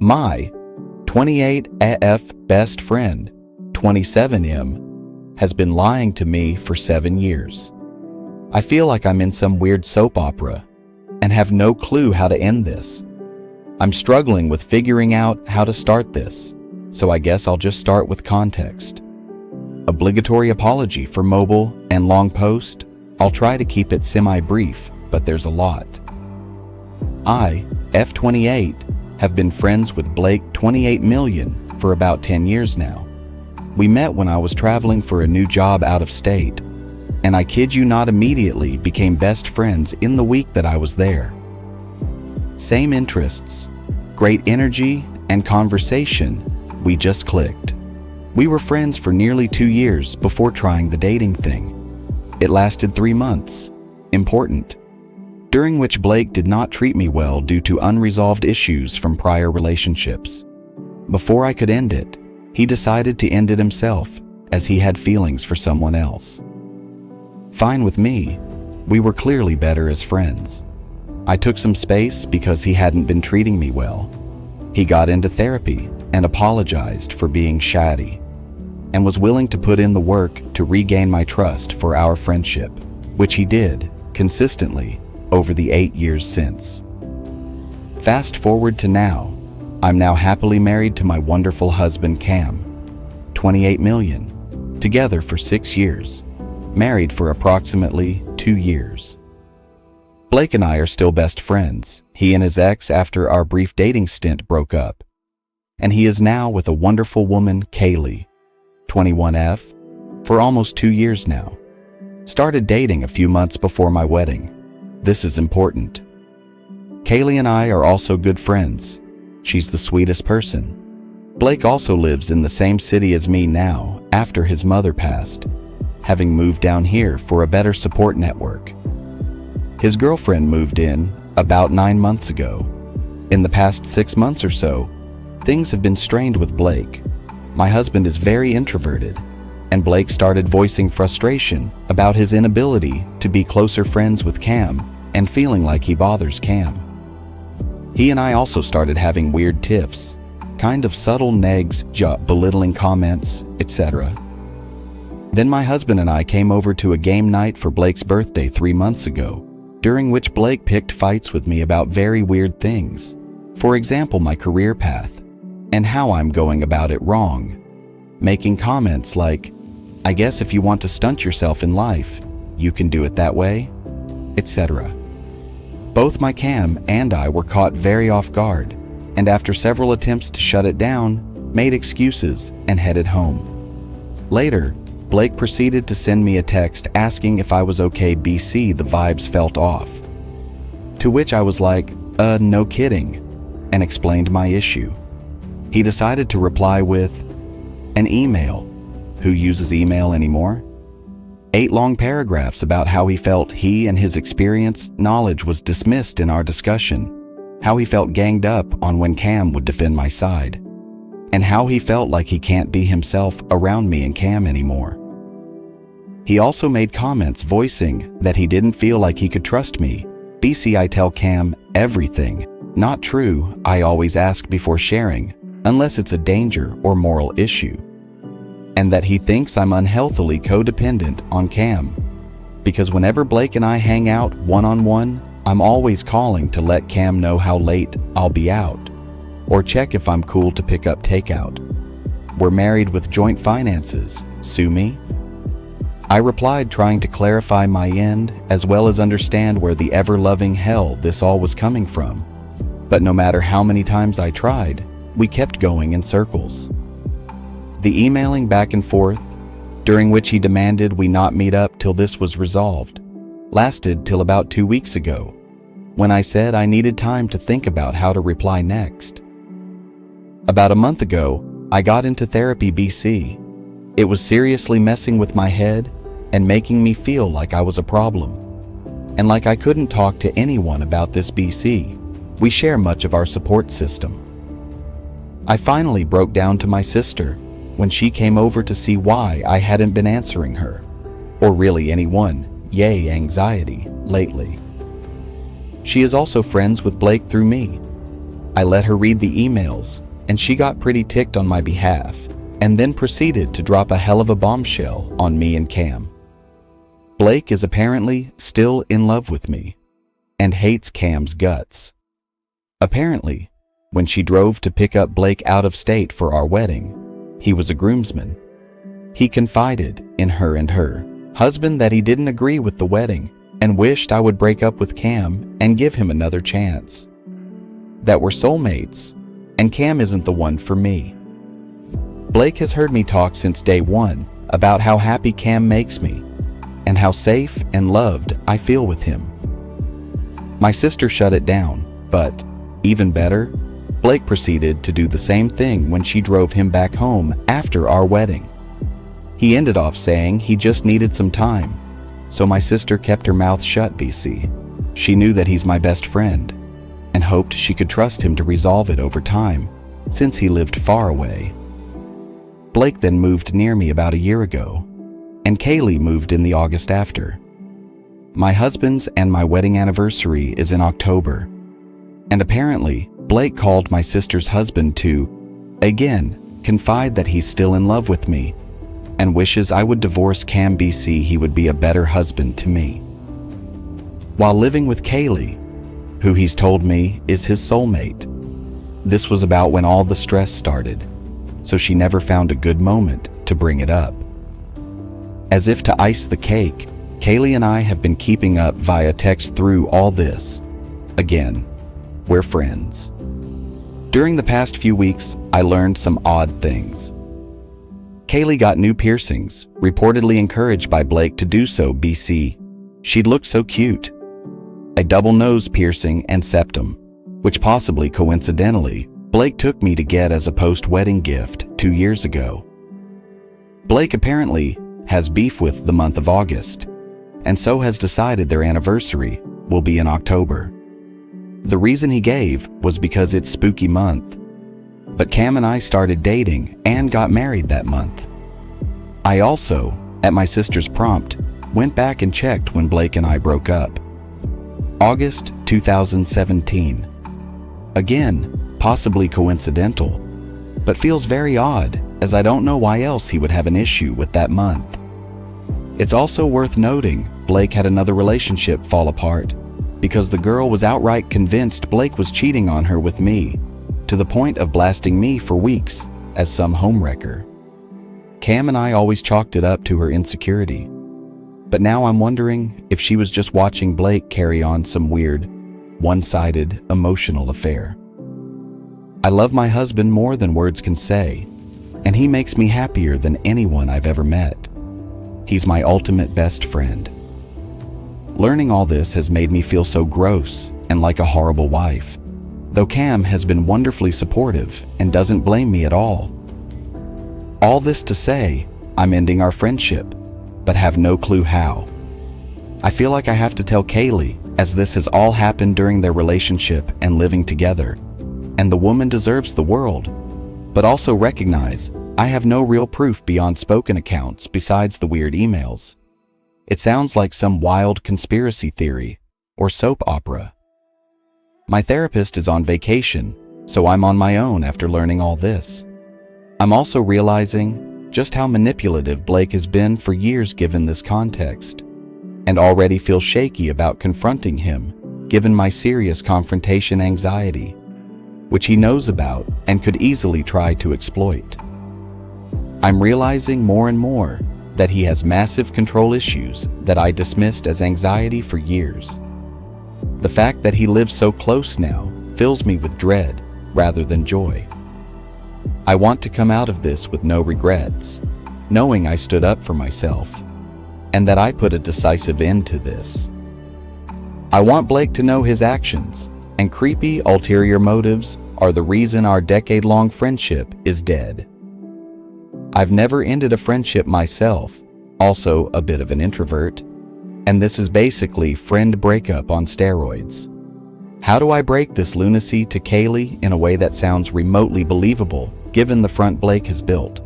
My 28AF best friend, 27M, has been lying to me for 7 years. I feel like I'm in some weird soap opera and have no clue how to end this. I'm struggling with figuring out how to start this, so I guess I'll just start with context. Obligatory apology for mobile and long post. I'll try to keep it semi-brief, but there's a lot. I, F28, have been friends with Blake 28 million for about 10 years now. We met when I was traveling for a new job out of state, and I kid you not, immediately became best friends in the week that I was there. Same interests, great energy, and conversation. We just clicked. We were friends for nearly 2 years before trying the dating thing. It lasted 3 months, important, during which Blake did not treat me well due to unresolved issues from prior relationships. Before I could end it, he decided to end it himself, as he had feelings for someone else. Fine with me, we were clearly better as friends. I took some space because he hadn't been treating me well. He got into therapy and apologized for being shady, and was willing to put in the work to regain my trust for our friendship, which he did consistently over the 8 years since. Fast forward to now, I'm now happily married to my wonderful husband Cam, 28 million, together for 6 years, married for approximately 2 years. Blake and I are still best friends. He and his ex, after our brief dating stint, broke up, and he is now with a wonderful woman, Kaylee, 21F, for almost 2 years now. Started dating a few months before my wedding. This is important. Kaylee and I are also good friends. She's the sweetest person. Blake also lives in the same city as me now after his mother passed, having moved down here for a better support network. His girlfriend moved in about 9 months ago. In the past 6 months or so, things have been strained with Blake. My husband is very introverted, and Blake started voicing frustration about his inability to be closer friends with Cam and feeling like he bothers Cam. He and I also started having weird tiffs, kind of subtle negs, belittling comments, etc. Then my husband and I came over to a game night for Blake's birthday 3 months ago, during which Blake picked fights with me about very weird things. For example, my career path and how I'm going about it wrong, making comments like, "I guess if you want to stunt yourself in life, you can do it that way," etc. Both my Cam and I were caught very off guard, and after several attempts to shut it down, made excuses and headed home. Later, Blake proceeded to send me a text asking if I was okay. BC, the vibes felt off. To which I was like, no kidding, and explained my issue. He decided to reply with an email. Who uses email anymore? 8 long paragraphs about how he felt he and his experience knowledge was dismissed in our discussion, how he felt ganged up on when Cam would defend my side, and how he felt like he can't be himself around me and Cam anymore. He also made comments voicing that he didn't feel like he could trust me. BC, I tell Cam everything. Not true, I always ask before sharing, unless it's a danger or moral issue. And that he thinks I'm unhealthily codependent on Cam, because whenever Blake and I hang out one-on-one, I'm always calling to let Cam know how late I'll be out, or check if I'm cool to pick up takeout. We're married with joint finances. Sue me? I replied, trying to clarify my end as well as understand where the ever-loving hell this all was coming from. But no matter how many times I tried, we kept going in circles. The emailing back and forth, during which he demanded we not meet up till this was resolved, lasted till about 2 weeks ago, when I said I needed time to think about how to reply next. About a month ago, I got into therapy. BC. It was seriously messing with my head and making me feel like I was a problem, and like I couldn't talk to anyone about this. BC. We share much of our support system. I finally broke down to my sister when she came over to see why I hadn't been answering her, or really anyone, yay anxiety, lately. She is also friends with Blake through me. I let her read the emails, and she got pretty ticked on my behalf, and then proceeded to drop a hell of a bombshell on me and Cam. Blake is apparently still in love with me and hates Cam's guts. Apparently, when she drove to pick up Blake out of state for our wedding, he was a groomsman. He confided in her and her husband that he didn't agree with the wedding and wished I would break up with Cam and give him another chance. That we're soulmates, and Cam isn't the one for me. Blake has heard me talk since day one about how happy Cam makes me and how safe and loved I feel with him. My sister shut it down, but even better, Blake proceeded to do the same thing when she drove him back home after our wedding. He ended off saying he just needed some time, so my sister kept her mouth shut, BC. She knew that he's my best friend and hoped she could trust him to resolve it over time since he lived far away. Blake then moved near me about a year ago, and Kaylee moved in the August after. My husband's and my wedding anniversary is in October, and apparently Blake called my sister's husband to, again, confide that he's still in love with me and wishes I would divorce Cam. BC, he would be a better husband to me. While living with Kaylee, who he's told me is his soulmate. This was about when all the stress started, so she never found a good moment to bring it up. As if to ice the cake, Kaylee and I have been keeping up via text through all this. Again, we're friends. During the past few weeks, I learned some odd things. Kaylee got new piercings, reportedly encouraged by Blake to do so. BC, she'd look so cute. A double nose piercing and septum, which possibly coincidentally, Blake took me to get as a post-wedding gift 2 years ago. Blake apparently has beef with the month of August, and so has decided their anniversary will be in October. The reason he gave was because it's spooky month, but Cam and I started dating and got married that month. I also, at my sister's prompt, went back and checked when Blake and I broke up. August 2017. Again, possibly coincidental, but feels very odd as I don't know why else he would have an issue with that month. It's also worth noting Blake had another relationship fall apart because the girl was outright convinced Blake was cheating on her with me, to the point of blasting me for weeks as some homewrecker. Cam and I always chalked it up to her insecurity, but now I'm wondering if she was just watching Blake carry on some weird, one-sided emotional affair. I love my husband more than words can say, and he makes me happier than anyone I've ever met. He's my ultimate best friend. Learning all this has made me feel so gross and like a horrible wife, though Cam has been wonderfully supportive and doesn't blame me at all. All this to say, I'm ending our friendship, but have no clue how. I feel like I have to tell Kaylee, as this has all happened during their relationship and living together, and the woman deserves the world, but also recognize I have no real proof beyond spoken accounts besides the weird emails. It sounds like some wild conspiracy theory or soap opera. My therapist is on vacation, so I'm on my own after learning all this. I'm also realizing just how manipulative Blake has been for years given this context, and already feel shaky about confronting him given my serious confrontation anxiety, which he knows about and could easily try to exploit. I'm realizing more and more that he has massive control issues that I dismissed as anxiety for years. The fact that he lives so close now fills me with dread rather than joy. I want to come out of this with no regrets, knowing I stood up for myself, and that I put a decisive end to this. I want Blake to know his actions and creepy ulterior motives are the reason our decade-long friendship is dead. I've never ended a friendship myself, also a bit of an introvert, and this is basically friend breakup on steroids. How do I break this lunacy to Kaylee in a way that sounds remotely believable given the front Blake has built?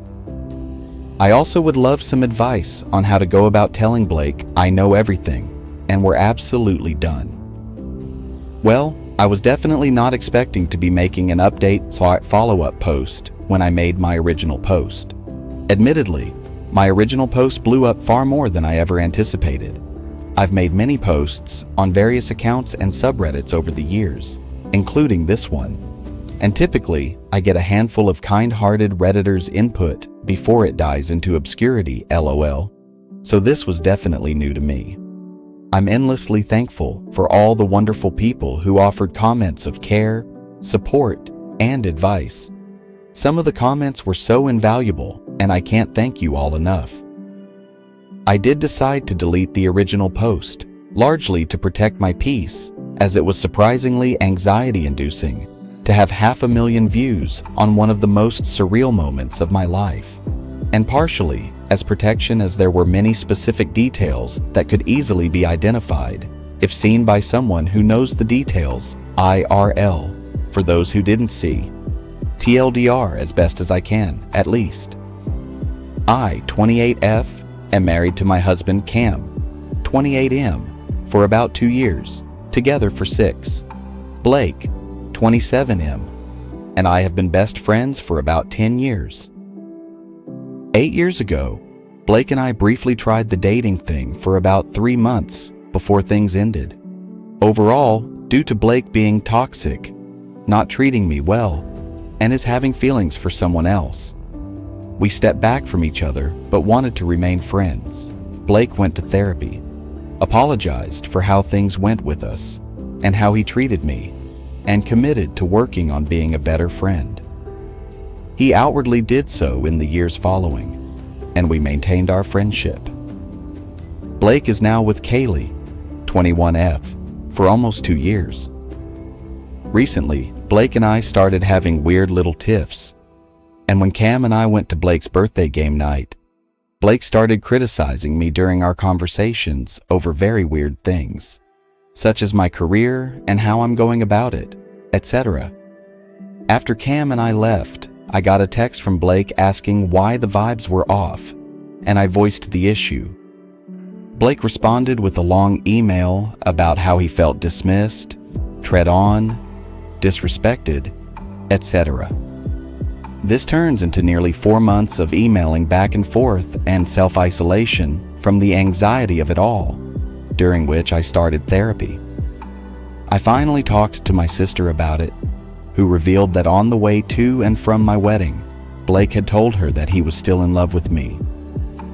I also would love some advice on how to go about telling Blake I know everything and we're absolutely done. Well, I was definitely not expecting to be making an update follow-up post when I made my original post. Admittedly, my original post blew up far more than I ever anticipated. I've made many posts on various accounts and subreddits over the years, including this one, and typically I get a handful of kind-hearted Redditors' input before it dies into obscurity, lol, so this was definitely new to me. I'm endlessly thankful for all the wonderful people who offered comments of care, support, and advice. Some of the comments were so invaluable, and I can't thank you all enough. I did decide to delete the original post, largely to protect my peace, as it was surprisingly anxiety-inducing to have 500,000 views on one of the most surreal moments of my life, and partially as protection as there were many specific details that could easily be identified if seen by someone who knows the details IRL, for those who didn't see. TLDR as best as I can, at least. I, 28F, am married to my husband Cam, 28M, for about 2 years, together for 6. Blake, 27M, and I have been best friends for about 10 years. 8 years ago, Blake and I briefly tried the dating thing for about 3 months before things ended. Overall, due to Blake being toxic, not treating me well, and his having feelings for someone else. We stepped back from each other but wanted to remain friends. Blake went to therapy, apologized for how things went with us and how he treated me, and committed to working on being a better friend. He outwardly did so in the years following, and we maintained our friendship. Blake is now with Kaylee, 21F, for almost 2 years. Recently, Blake and I started having weird little tiffs, and when Cam and I went to Blake's birthday game night, Blake started criticizing me during our conversations over very weird things, such as my career and how I'm going about it, etc. After Cam and I left, I got a text from Blake asking why the vibes were off, and I voiced the issue. Blake responded with a long email about how he felt dismissed, tread on, disrespected, etc. This turns into nearly 4 months of emailing back and forth and self-isolation from the anxiety of it all, during which I started therapy. I finally talked to my sister about it, who revealed that on the way to and from my wedding, Blake had told her that he was still in love with me,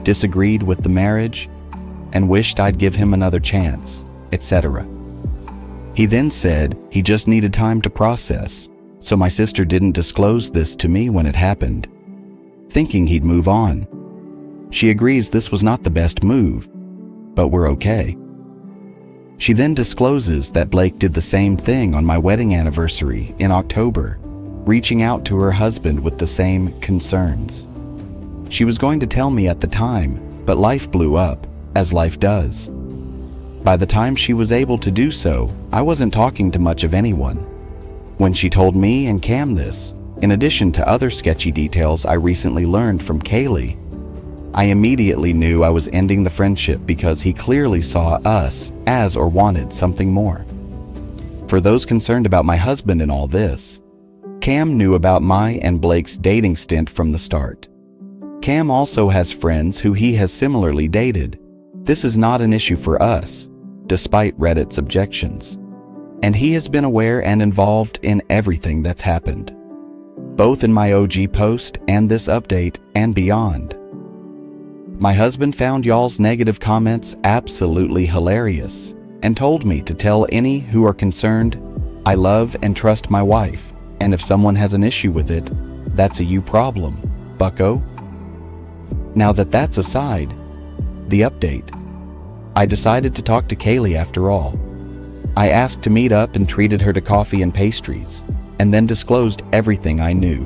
disagreed with the marriage, and wished I'd give him another chance, etc. He then said he just needed time to process, so my sister didn't disclose this to me when it happened, thinking he'd move on. She agrees this was not the best move, but we're okay. She then discloses that Blake did the same thing on my wedding anniversary in October, reaching out to her husband with the same concerns. She was going to tell me at the time, but life blew up, as life does. By the time she was able to do so, I wasn't talking to much of anyone. When she told me and Cam this, in addition to other sketchy details I recently learned from Kaylee, I immediately knew I was ending the friendship because he clearly saw us as or wanted something more. For those concerned about my husband in all this, Cam knew about my and Blake's dating stint from the start. Cam also has friends who he has similarly dated. This is not an issue for us, despite Reddit's objections. And he has been aware and involved in everything that's happened, both in my OG post and this update and beyond. My husband found y'all's negative comments absolutely hilarious and told me to tell any who are concerned, I love and trust my wife, and if someone has an issue with it, that's a you problem, bucko. Now that that's aside, the update. I decided to talk to Kaylee after all. I asked to meet up and treated her to coffee and pastries, and then disclosed everything I knew.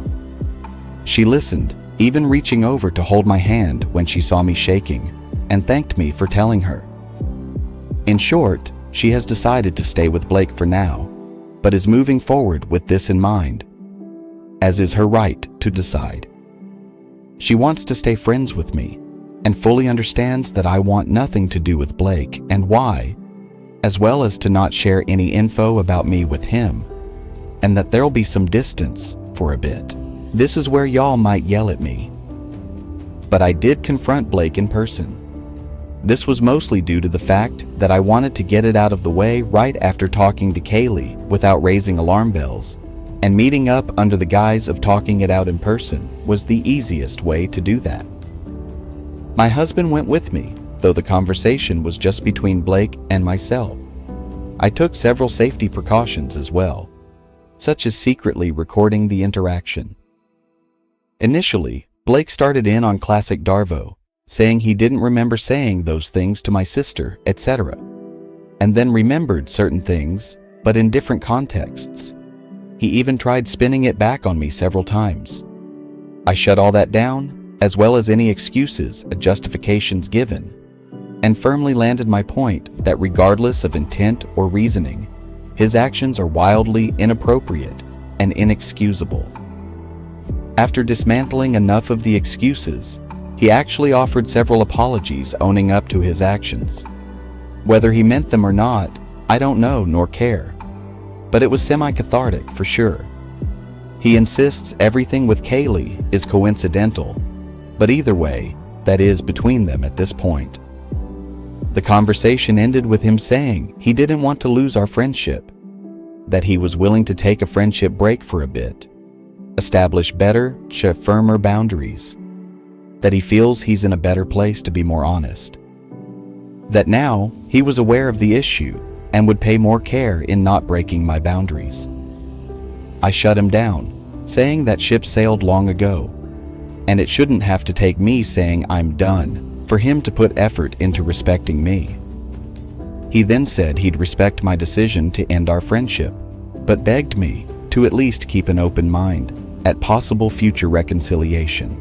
She listened, even reaching over to hold my hand when she saw me shaking, and thanked me for telling her. In short, she has decided to stay with Blake for now, but is moving forward with this in mind, as is her right to decide. She wants to stay friends with me, and fully understands that I want nothing to do with Blake and why, as well as to not share any info about me with him, and that there'll be some distance for a bit. This is where y'all might yell at me. But I did confront Blake in person. This was mostly due to the fact that I wanted to get it out of the way right after talking to Kaylee without raising alarm bells, and meeting up under the guise of talking it out in person was the easiest way to do that. My husband went with me, though the conversation was just between Blake and myself. I took several safety precautions as well, such as secretly recording the interaction. Initially, Blake started in on classic Darvo, saying he didn't remember saying those things to my sister, etc., and then remembered certain things, but in different contexts. He even tried spinning it back on me several times. I shut all that down, as well as any excuses or justifications given, and firmly landed my point that regardless of intent or reasoning, his actions are wildly inappropriate and inexcusable. After dismantling enough of the excuses, he actually offered several apologies owning up to his actions. Whether he meant them or not, I don't know nor care, but it was semi-cathartic for sure. He insists everything with Kaylee is coincidental, but either way, that is between them at this point. The conversation ended with him saying he didn't want to lose our friendship, that he was willing to take a friendship break for a bit, establish better, firmer boundaries, that he feels he's in a better place to be more honest, that now he was aware of the issue and would pay more care in not breaking my boundaries. I shut him down, saying that ship sailed long ago, and it shouldn't have to take me saying I'm done for him to put effort into respecting me. He then said he'd respect my decision to end our friendship, but begged me to at least keep an open mind at possible future reconciliation.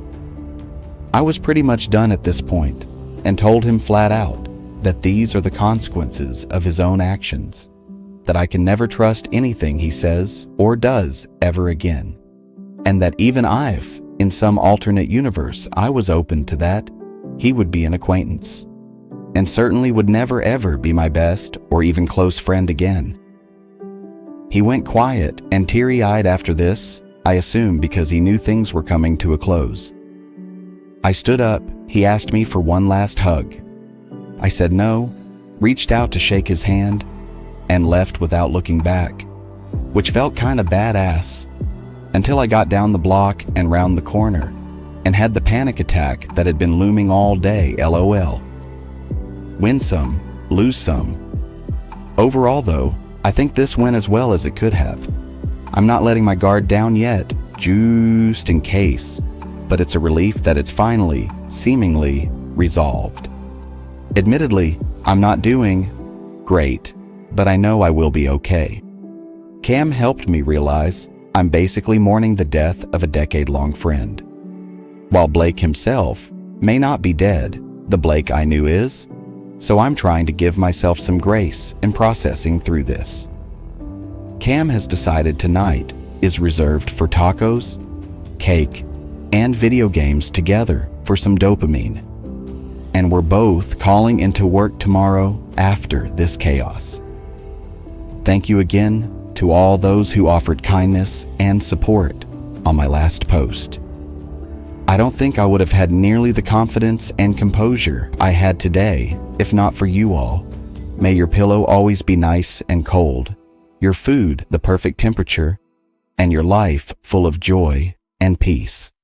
I was pretty much done at this point and told him flat out that these are the consequences of his own actions, that I can never trust anything he says or does ever again, and that even if, in some alternate universe, I was open to that, he would be an acquaintance, and certainly would never ever be my best or even close friend again. He went quiet and teary-eyed after this, I assume because he knew things were coming to a close. I stood up, he asked me for one last hug. I said no, reached out to shake his hand, and left without looking back, which felt kinda badass, until I got down the block and round the corner, and had the panic attack that had been looming all day, LOL. Win some, lose some. Overall though, I think this went as well as it could have. I'm not letting my guard down yet, just in case, but it's a relief that it's finally, seemingly, resolved. Admittedly, I'm not doing great, but I know I will be okay. Cam helped me realize I'm basically mourning the death of a decade-long friend. While Blake himself may not be dead, the Blake I knew is, so I'm trying to give myself some grace in processing through this. Cam has decided tonight is reserved for tacos, cake, and video games together for some dopamine. And we're both calling into work tomorrow after this chaos. Thank you again to all those who offered kindness and support on my last post. I don't think I would have had nearly the confidence and composure I had today if not for you all. May your pillow always be nice and cold, your food the perfect temperature, and your life full of joy and peace.